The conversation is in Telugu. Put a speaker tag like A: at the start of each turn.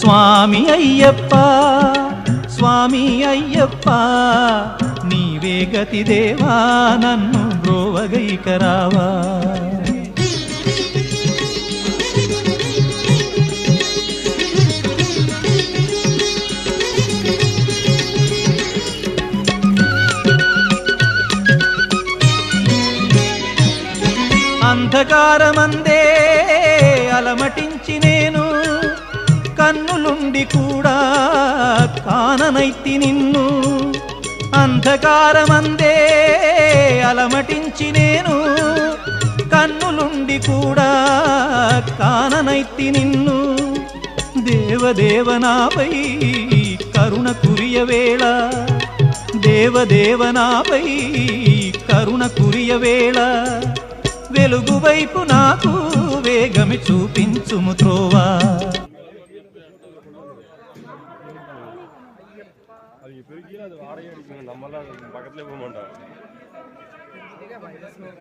A: స్వామి అయ్యప్ప స్వామి అయ్యప్ప నీవే గతి దేవా నన్ను బ్రోవగైకరావా. అంధకారమందే అలమటించి నేను కన్నులుండి కూడా కాననైతి నిన్ను. అంధకారమందే అలమటించి నేను కన్నులుండి కూడా కాననైతి నిన్ను. దేవదేవనాపై కరుణ కురియవేళ దేవదేవనాపై కరుణ కురియవేళ వెలుగు వైపు నాకు వేగమి చూపించుము త్రోవా.
B: అది